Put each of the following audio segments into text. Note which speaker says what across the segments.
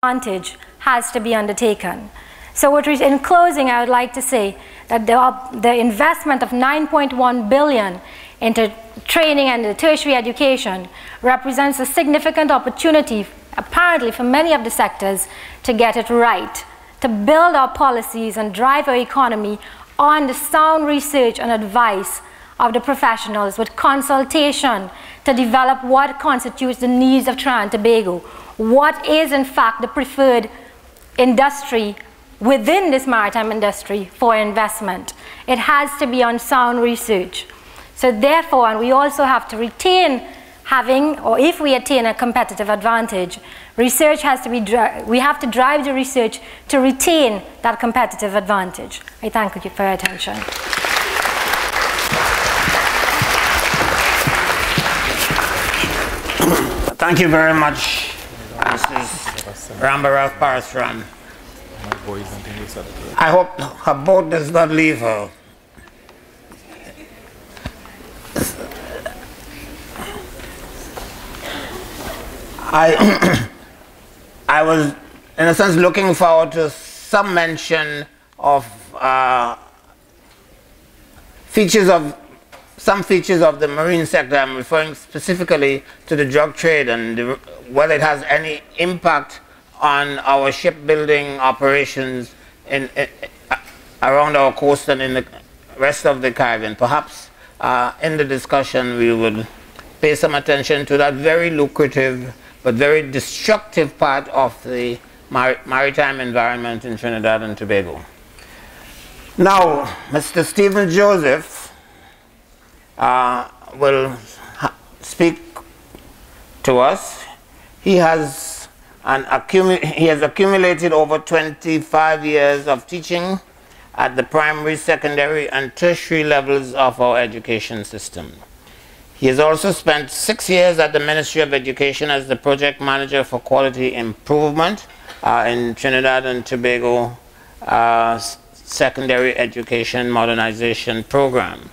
Speaker 1: advantage has to be undertaken. So in closing, I would like to say that the investment of $9.1 billion into training and tertiary education represents a significant opportunity, apparently, for many of the sectors to get it right, to build our policies and drive our economy on the sound research and advice of the professionals, with consultation to develop what constitutes the needs of Trinidad and Tobago, what is in fact the preferred industry within this maritime industry for investment. It has to be on sound research. So therefore, and we also have to retain having, or if we attain a competitive advantage, research has to be, we have to drive the research to retain that competitive advantage. I thank you for your attention.
Speaker 2: Thank you very much, Mrs. Rambarath Parasram. I hope her boat does not leave her. I was, in a sense, looking forward to some mention of some features of the marine sector. I'm referring specifically to the drug trade and whether it has any impact on our shipbuilding operations around our coast and in the rest of the Caribbean. Perhaps in the discussion we would pay some attention to that very lucrative but very destructive part of the maritime environment in Trinidad and Tobago. Now, Mr. Stephen Joseph will speak to us. He has accumulated over 25 years of teaching at the primary, secondary, and tertiary levels of our education system. He has also spent 6 years at the Ministry of Education as the project manager for quality improvement in Trinidad and Tobago secondary education modernization program.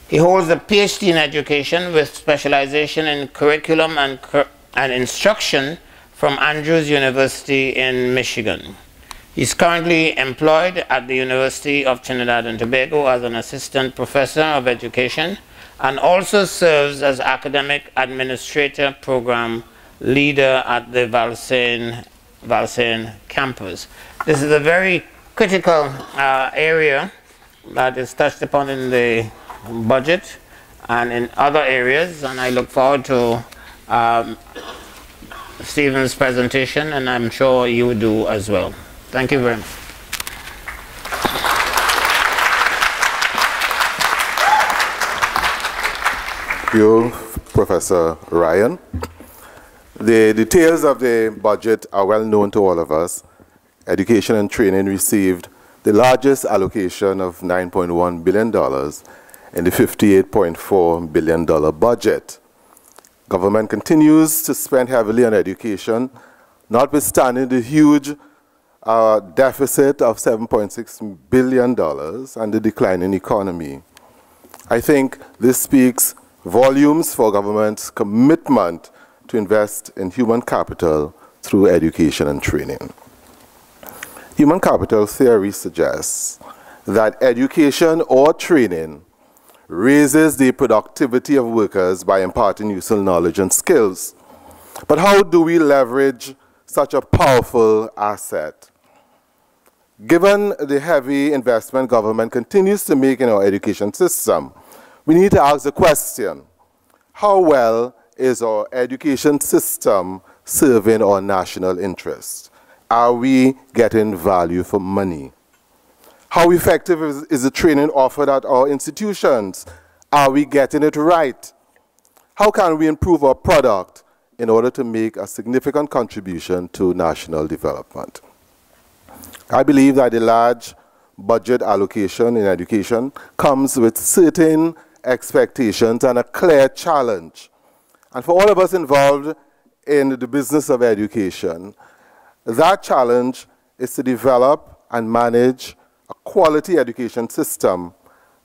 Speaker 2: He holds a PhD in education with specialization in curriculum and instruction from Andrews University in Michigan. He's currently employed at the University of Trinidad and Tobago as an assistant professor of education and also serves as academic administrator program leader at the Valsain campus. This is a very critical area that is touched upon in the budget and in other areas, and I look forward to Stephen's presentation, and I'm sure you do as well. Thank you very much.
Speaker 3: Thank you, Professor Ryan. The details of the budget are well known to all of us. Education and training received the largest allocation of $9.1 billion in the $58.4 billion budget. Government continues to spend heavily on education, notwithstanding the huge deficit of $7.6 billion and the declining economy. I think this speaks volumes for government's commitment to invest in human capital through education and training. Human capital theory suggests that education or training raises the productivity of workers by imparting useful knowledge and skills. But how do we leverage such a powerful asset? Given the heavy investment government continues to make in our education system, we need to ask the question, how well is our education system serving our national interest? Are we getting value for money? How effective is the training offered at our institutions? Are we getting it right? How can we improve our product in order to make a significant contribution to national development? I believe that the large budget allocation in education comes with certain expectations and a clear challenge. And for all of us involved in the business of education, that challenge is to develop and manage a quality education system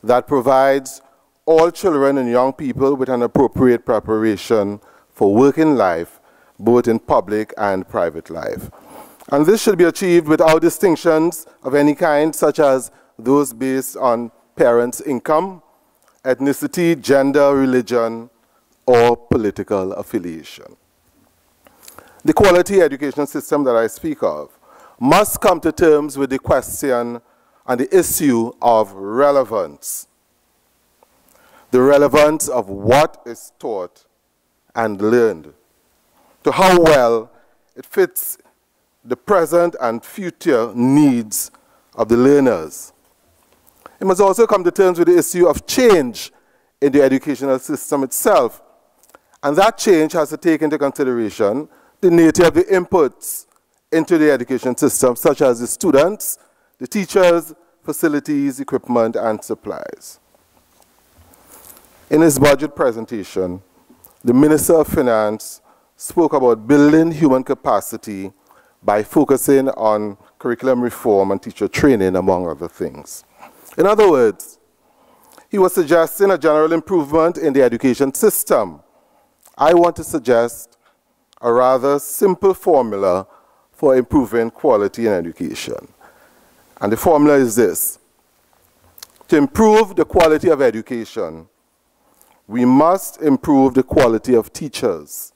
Speaker 3: that provides all children and young people with an appropriate preparation for working life, both in public and private life. And this should be achieved without distinctions of any kind, such as those based on parents' income, ethnicity, gender, religion, or political affiliation. The quality education system that I speak of must come to terms with the question and the issue of relevance. The relevance of what is taught and learned, to how well it fits the present and future needs of the learners. It must also come to terms with the issue of change in the educational system itself. And that change has to take into consideration the nature of the inputs into the education system, such as the students, the teachers, facilities, equipment, and supplies. In his budget presentation, the Minister of Finance spoke about building human capacity by focusing on curriculum reform and teacher training, among other things. In other words, he was suggesting a general improvement in the education system. I want to suggest a rather simple formula for improving quality in education. And the formula is this: to improve the quality of education, we must improve the quality of teachers,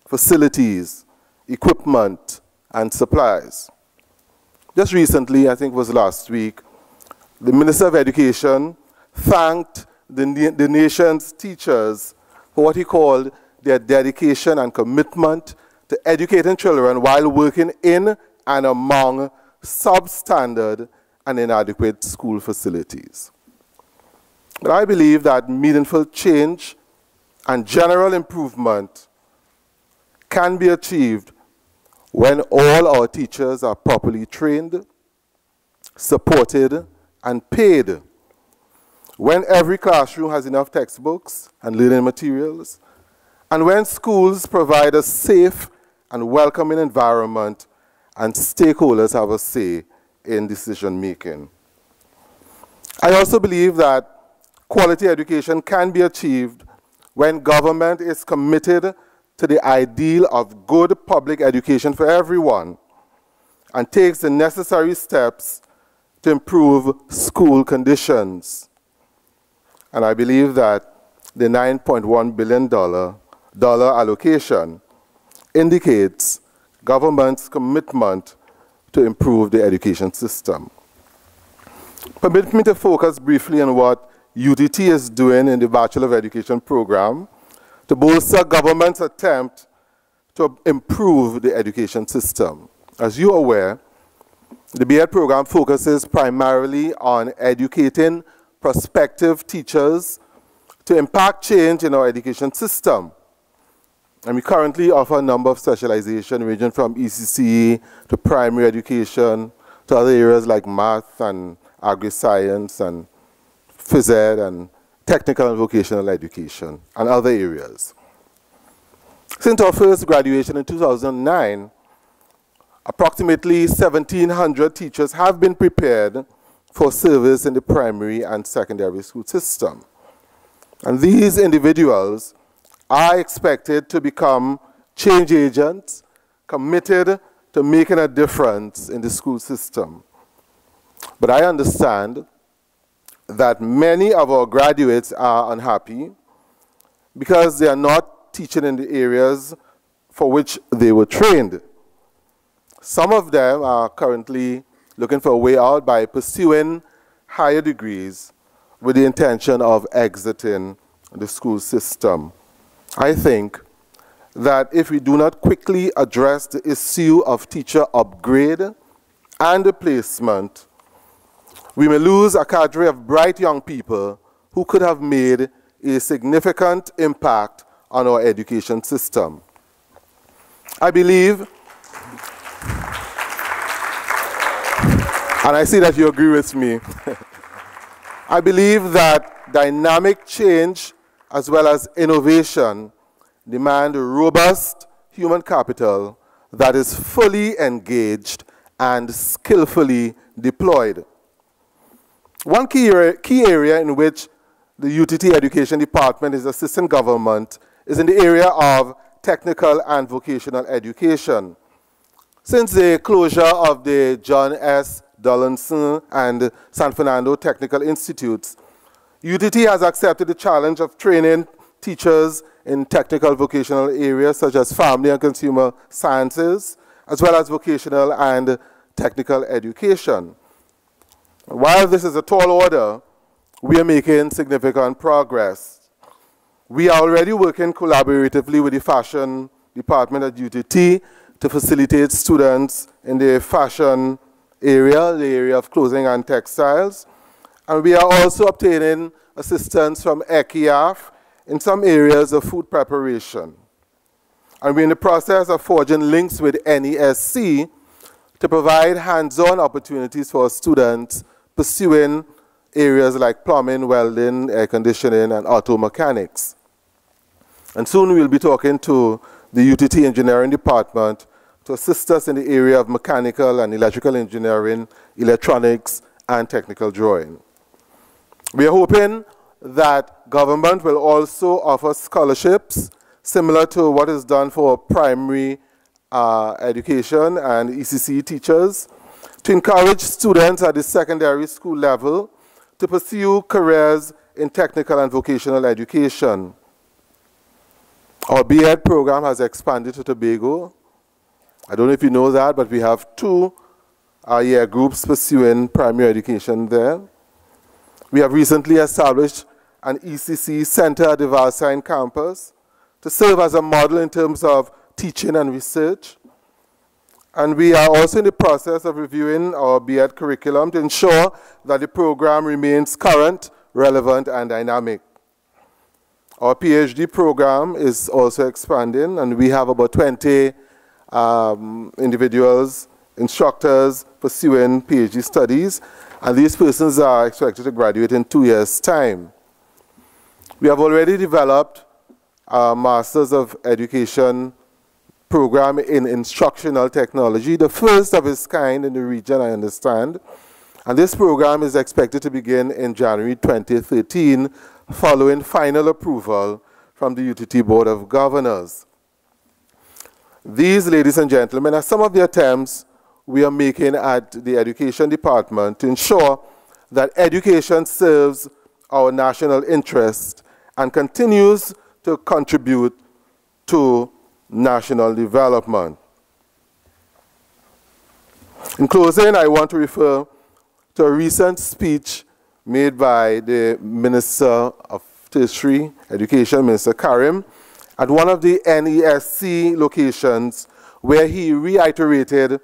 Speaker 3: facilities, equipment, and supplies. Just recently, I think it was last week, the Minister of Education thanked the nation's teachers for what he called their dedication and commitment to educating children while working in and among substandard and inadequate school facilities. But I believe that meaningful change and general improvement can be achieved when all our teachers are properly trained, supported, and paid, when every classroom has enough textbooks and learning materials, and when schools provide a safe and welcoming environment and stakeholders have a say in decision making. I also believe that quality education can be achieved when government is committed to the ideal of good public education for everyone and takes the necessary steps to improve school conditions. And I believe that the $9.1 billion allocation indicates government's commitment to improve the education system. Permit me to focus briefly on what UTT is doing in the Bachelor of Education program to bolster government's attempt to improve the education system. As you are aware, the BEd program focuses primarily on educating prospective teachers to impact change in our education system. And we currently offer a number of specialization ranging from ECCE to primary education to other areas like math and agri-science and phys ed and technical and vocational education and other areas. Since our first graduation in 2009, approximately 1,700 teachers have been prepared for service in the primary and secondary school system. And these individuals are expected to become change agents committed to making a difference in the school system. But I understand that many of our graduates are unhappy because they are not teaching in the areas for which they were trained. Some of them are currently looking for a way out by pursuing higher degrees with the intention of exiting the school system. I think that if we do not quickly address the issue of teacher upgrade and replacement, we may lose a cadre of bright young people who could have made a significant impact on our education system. I believe, and I see that you agree with me, I believe that dynamic change as well as innovation demand robust human capital that is fully engaged and skillfully deployed. One key area in which the UTT Education Department is assisting government is in the area of technical and vocational education. Since the closure of the John S. Dullinson and San Fernando Technical Institutes, UTT has accepted the challenge of training teachers in technical vocational areas such as family and consumer sciences, as well as vocational and technical education. While this is a tall order, we are making significant progress. We are already working collaboratively with the fashion department at UTT to facilitate students in the fashion area, the area of clothing and textiles. And we are also obtaining assistance from ECIAF in some areas of food preparation. And we're in the process of forging links with NESC to provide hands-on opportunities for students pursuing areas like plumbing, welding, air conditioning, and auto mechanics. And soon we'll be talking to the UTT engineering department to assist us in the area of mechanical and electrical engineering, electronics, and technical drawing. We are hoping that government will also offer scholarships similar to what is done for primary education and ECC teachers to encourage students at the secondary school level to pursue careers in technical and vocational education. Our B.Ed program has expanded to Tobago. I don't know if you know that, but we have 2 year groups pursuing primary education there. We have recently established an ECC center at the Valsine campus to serve as a model in terms of teaching and research. And we are also in the process of reviewing our B.Ed curriculum to ensure that the program remains current, relevant, and dynamic. Our PhD program is also expanding, and we have about 20 individuals, instructors pursuing PhD studies, and these persons are expected to graduate in 2 years' time. We have already developed a Masters of Education program in instructional technology, the first of its kind in the region, I understand. And this program is expected to begin in January 2013, following final approval from the UTT Board of Governors. These, ladies and gentlemen, are some of the attempts we are making at the Education Department to ensure that education serves our national interest and continues to contribute to national development. In closing, I want to refer to a recent speech made by the Minister of Tertiary Education, Minister Karim, at one of the NESC locations, where he reiterated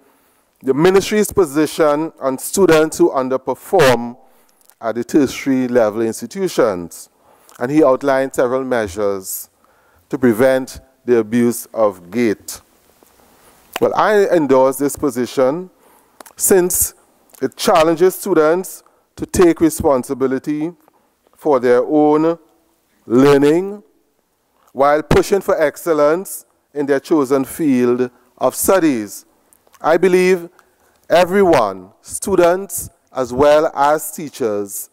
Speaker 3: the ministry's position on students who underperform at the tertiary level institutions. And he outlined several measures to prevent the abuse of GATE. Well, I endorse this position since it challenges students to take responsibility for their own learning while pushing for excellence in their chosen field of studies. I believe everyone, students as well as teachers,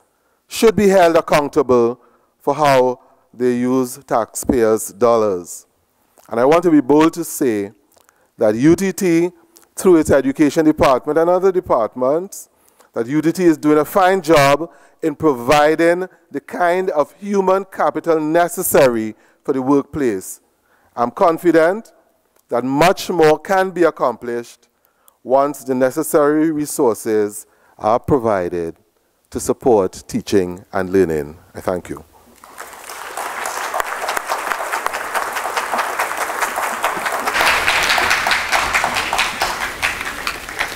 Speaker 3: should be held accountable for how they use taxpayers' dollars. And I want to be bold to say that UTT, through its education department and other departments, that UTT is doing a fine job in providing the kind of human capital necessary for the workplace. I'm confident that much more can be accomplished once the necessary resources are provided to support teaching and learning. I thank you.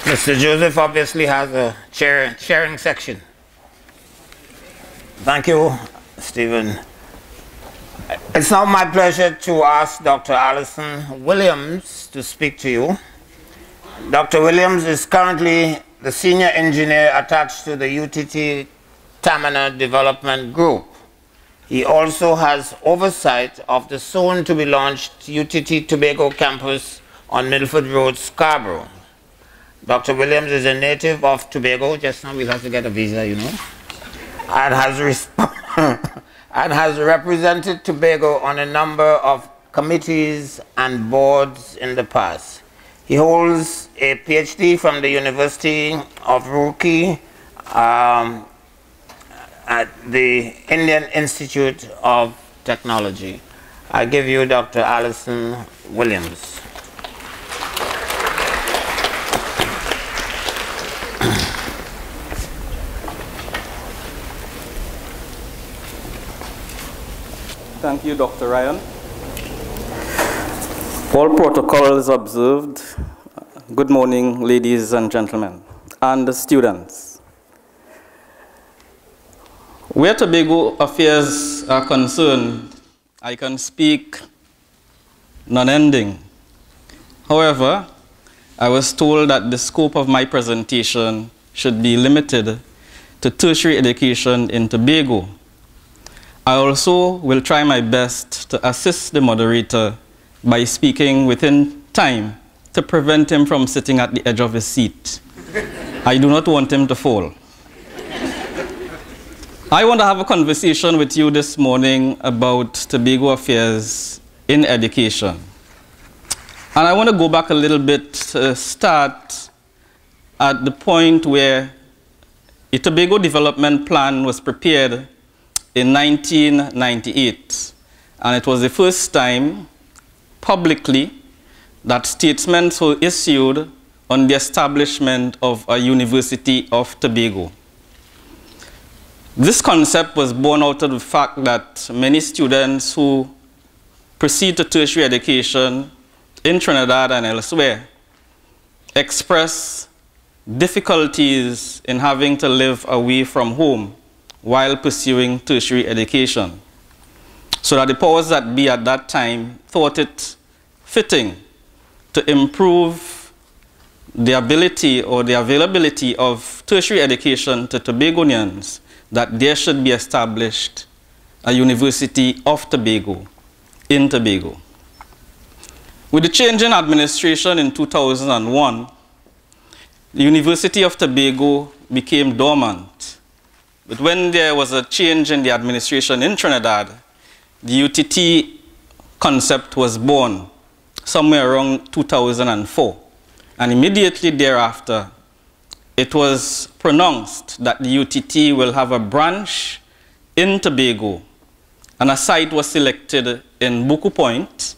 Speaker 2: Mr. Joseph obviously has a sharing section. Thank you, Stephen. It's now my pleasure to ask Dr. Alison Williams to speak to you. Dr. Williams is currently the senior engineer attached to the UTT Tamana Development Group. He also has oversight of the soon-to-be-launched UTT Tobago campus on Milford Road, Scarborough. Dr. Williams is a native of Tobago. Just now we'll have to get a visa, you know, and has represented Tobago on a number of committees and boards in the past. He holds a PhD from the University of Roorkee at the Indian Institute of Technology. I give you Dr. Alison Williams.
Speaker 4: Thank you, Dr. Ryan. All protocols observed. Good morning, ladies and gentlemen, and students. Where Tobago affairs are concerned, I can speak non-ending. However, I was told that the scope of my presentation should be limited to tertiary education in Tobago. I also will try my best to assist the moderator by speaking within time to prevent him from sitting at the edge of his seat. I do not want him to fall. I want to have a conversation with you this morning about Tobago affairs in education. And I want to go back a little bit to start at the point where a Tobago development plan was prepared in 1998. And it was the first time publicly that statements were issued on the establishment of a University of Tobago. This concept was born out of the fact that many students who proceed to tertiary education in Trinidad and elsewhere express difficulties in having to live away from home while pursuing tertiary education. So that the powers that be at that time thought it fitting to improve the ability or the availability of tertiary education to Tobagonians, that there should be established a University of Tobago in Tobago. With the change in administration in 2001, the University of Tobago became dormant. But when there was a change in the administration in Trinidad, the UTT concept was born somewhere around 2004. And immediately thereafter, it was pronounced that the UTT will have a branch in Tobago. And a site was selected in Buku Point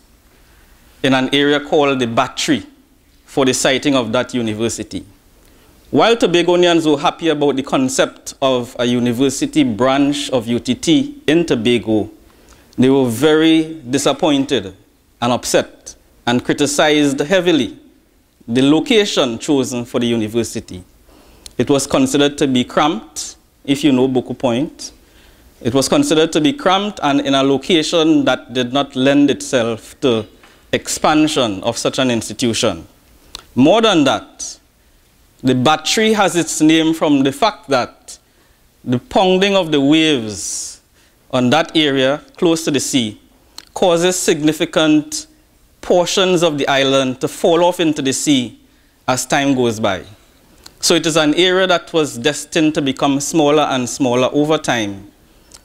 Speaker 4: in an area called the Battery for the siting of that university. While Tobagonians were happy about the concept of a university branch of UTT in Tobago, they were very disappointed and upset and criticized heavily the location chosen for the university. It was considered to be cramped, if you know Buku Point. It was considered to be cramped and in a location that did not lend itself to expansion of such an institution. More than that, the Battery has its name from the fact that the pounding of the waves on that area close to the sea causes significant portions of the island to fall off into the sea as time goes by. So it is an area that was destined to become smaller and smaller over time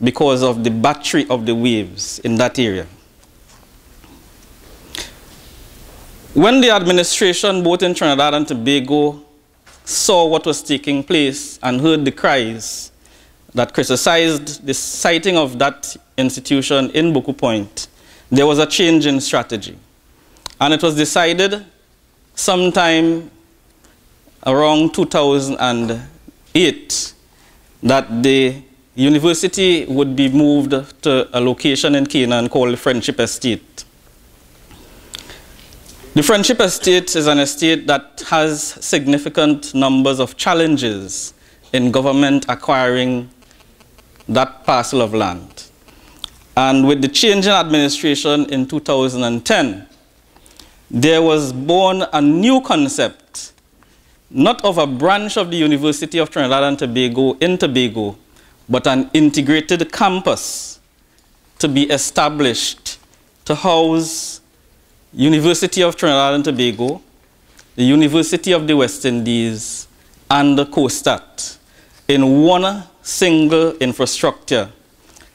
Speaker 4: because of the battery of the waves in that area. When the administration, both in Trinidad and Tobago, saw what was taking place and heard the cries that criticized the siting of that institution in Buku Point, there was a change in strategy. And it was decided sometime around 2008 that the university would be moved to a location in Canaan called Friendship Estate. The Friendship Estate is an estate that has significant numbers of challenges in government acquiring that parcel of land. And with the change in administration in 2010, there was born a new concept, not of a branch of the University of Trinidad and Tobago in Tobago, but an integrated campus to be established to house University of Trinidad and Tobago, the University of the West Indies, and the COSTAT in one single infrastructure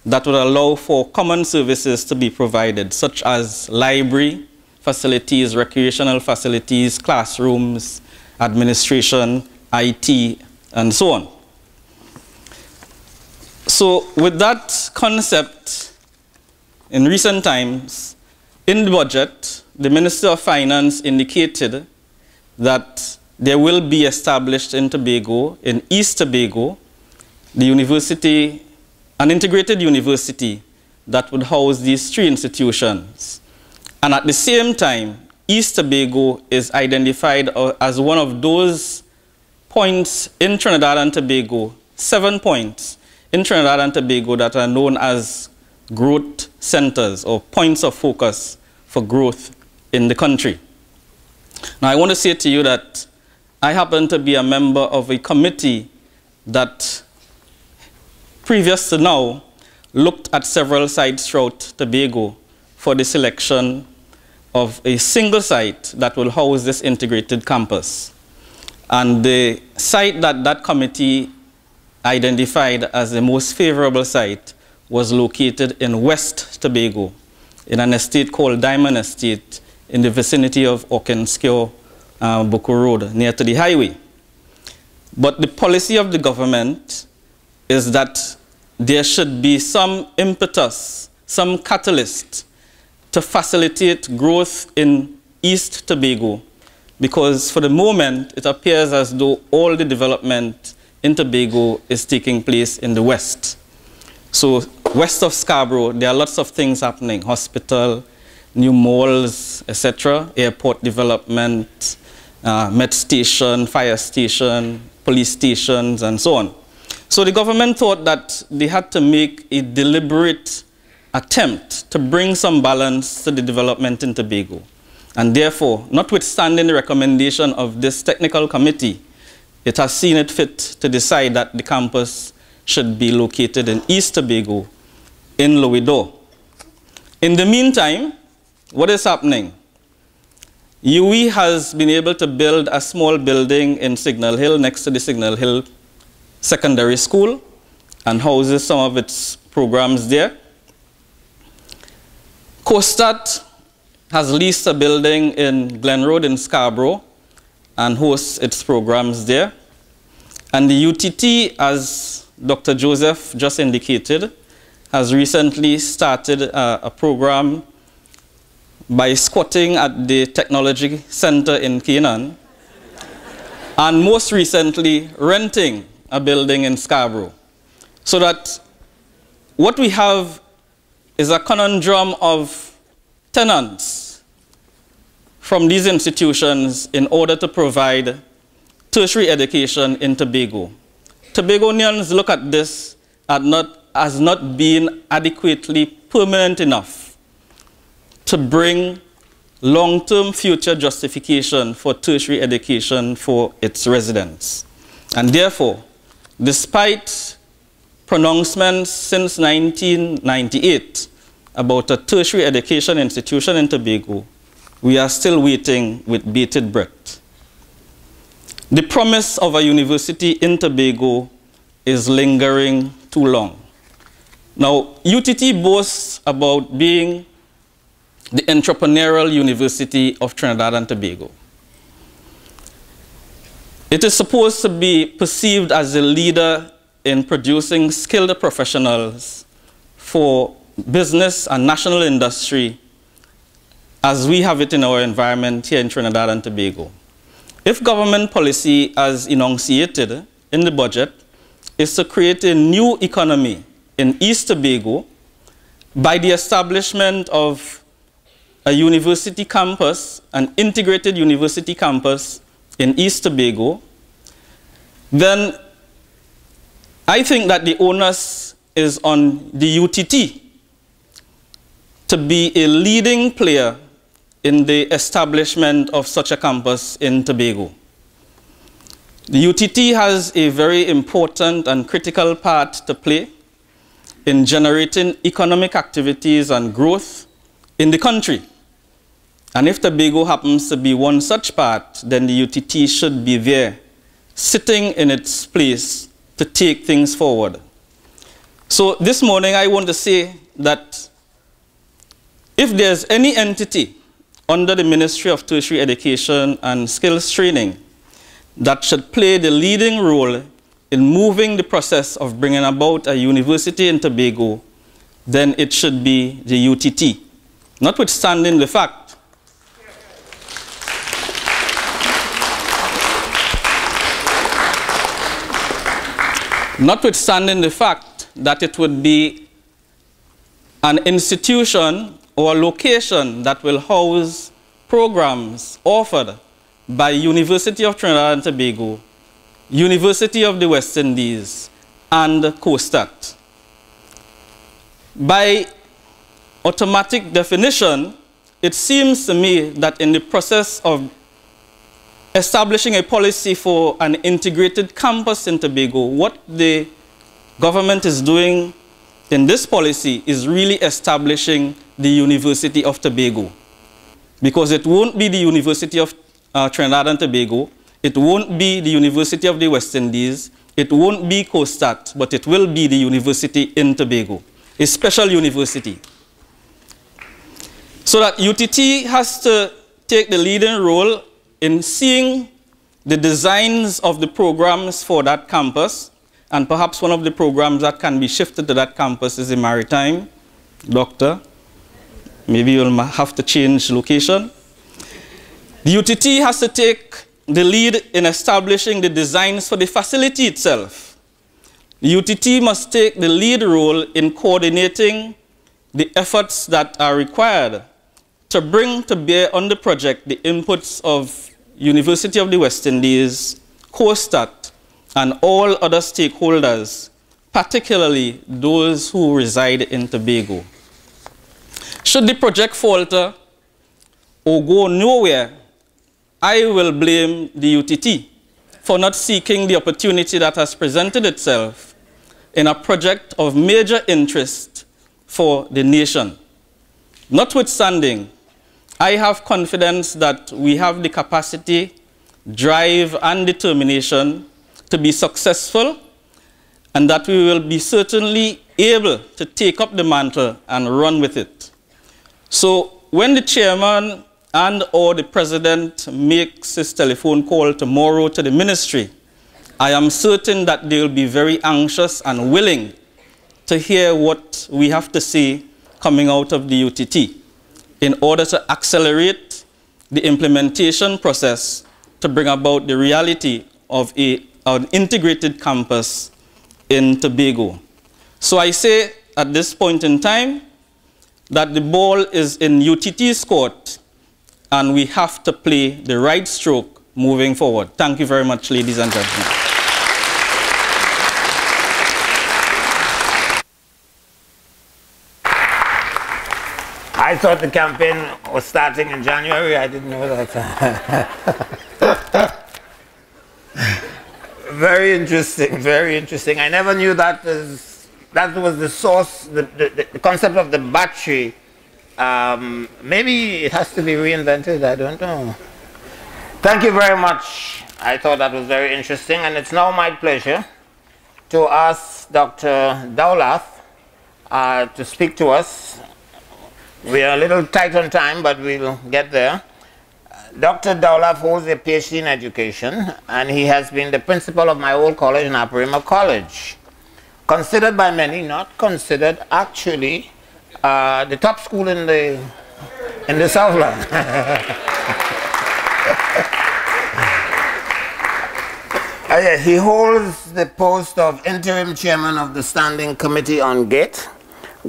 Speaker 4: that would allow for common services to be provided, such as library, facilities, recreational facilities, classrooms, administration, IT, and so on. So with that concept, in recent times, in the budget, the Minister of Finance indicated that there will be established in Tobago, in East Tobago, the university, an integrated university that would house these 3 institutions. And at the same time, East Tobago is identified as one of those points in Trinidad and Tobago, 7 points in Trinidad and Tobago that are known as growth centers or points of focus for growth in the country. Now, I want to say to you that I happen to be a member of a committee that, previous to now, looked at several sites throughout Tobago for the selection of a single site that will house this integrated campus. And the site that that committee identified as the most favorable site was located in West Tobago, in an estate called Diamond Estate in the vicinity of Okenskio, Boko Road, near to the highway. But the policy of the government is that there should be some impetus, some catalyst to facilitate growth in East Tobago, because for the moment it appears as though all the development in Tobago is taking place in the west. So west of Scarborough, there are lots of things happening: hospital, new malls, etc., airport development, med station, fire station, police stations, and so on. So the government thought that they had to make a deliberate attempt to bring some balance to the development in Tobago. And therefore, notwithstanding the recommendation of this technical committee, it has seen it fit to decide that the campus should be located in East Tobago, in Lowido. In the meantime, what is happening? UE has been able to build a small building in Signal Hill, next to the Signal Hill Secondary School, and houses some of its programs there. COSTAT has leased a building in Glen Road in Scarborough and hosts its programs there. And the UTT, as Dr. Joseph just indicated, has recently started a program by squatting at the Technology Center in Canaan, and most recently renting a building in Scarborough. So that what we have is a conundrum of tenants from these institutions in order to provide tertiary education in Tobago. Tobagonians look at this as not being adequately permanent enough to bring long-term future justification for tertiary education for its residents. And therefore, despite pronouncements since 1998 about a tertiary education institution in Tobago, we are still waiting with bated breath. The promise of a university in Tobago is lingering too long. Now, UTT boasts about being the entrepreneurial university of Trinidad and Tobago. It is supposed to be perceived as a leader in producing skilled professionals for business and national industry as we have it in our environment here in Trinidad and Tobago. If government policy, as enunciated in the budget, is to create a new economy in East Tobago by the establishment of a university campus, an integrated university campus in East Tobago, then I think that the onus is on the UTT to be a leading player in the establishment of such a campus in Tobago. The UTT has a very important and critical part to play in generating economic activities and growth in the country. And if Tobago happens to be one such part, then the UTT should be there, sitting in its place to take things forward. So this morning I want to say that if there's any entity under the Ministry of Tertiary Education and Skills Training that should play the leading role in moving the process of bringing about a university in Tobago, then it should be the UTT. Notwithstanding the fact that it would be an institution or a location that will house programs offered by University of Trinidad and Tobago, University of the West Indies, and COSTAT. By automatic definition, it seems to me that in the process of establishing a policy for an integrated campus in Tobago, what the government is doing in this policy is really establishing the University of Tobago. Because it won't be the University of Trinidad and Tobago, it won't be the University of the West Indies, it won't be COSTAT, but it will be the University in Tobago, a special university. So that UTT has to take the leading role in seeing the designs of the programs for that campus, and perhaps one of the programs that can be shifted to that campus is the maritime. Doctor, maybe you'll have to change location. The UTT has to take the lead in establishing the designs for the facility itself. The UTT must take the lead role in coordinating the efforts that are required to bring to bear on the project the inputs of University of the West Indies, COSTAT, and all other stakeholders, particularly those who reside in Tobago. Should the project falter or go nowhere, I will blame the UTT for not seeking the opportunity that has presented itself in a project of major interest for the nation. Notwithstanding, I have confidence that we have the capacity, drive, and determination to be successful, and that we will be certainly able to take up the mantle and run with it. So when the chairman and or the president makes his telephone call tomorrow to the ministry, I am certain that they will be very anxious and willing to hear what we have to say coming out of the UTT in order to accelerate the implementation process to bring about the reality of an integrated campus in Tobago. So I say at this point in time that the ball is in UTT's court and we have to play the right stroke moving forward. Thank you very much, ladies and gentlemen.
Speaker 2: I thought the campaign was starting in January. I didn't know that. Very interesting, very interesting. I never knew that that was the source, the concept of the battery. Maybe it has to be reinvented, I don't know. Thank you very much. I thought that was very interesting, and it's now my pleasure to ask Dr. Dowlath to speak to us. We are a little tight on time, but we'll get there. Dr. Dowlath holds a PhD in education, and he has been the principal of my old college, Naparima College. Considered by many, not considered, actually, the top school in the Southland. He holds the post of interim chairman of the Standing Committee on GATE,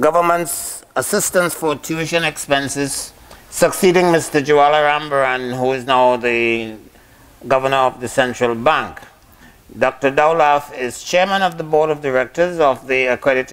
Speaker 2: Government's Assistance for Tuition Expenses, succeeding Mr. Jwala Rambarath, who is now the governor of the Central Bank. Dr. Dowlath is chairman of the board of directors of the accredited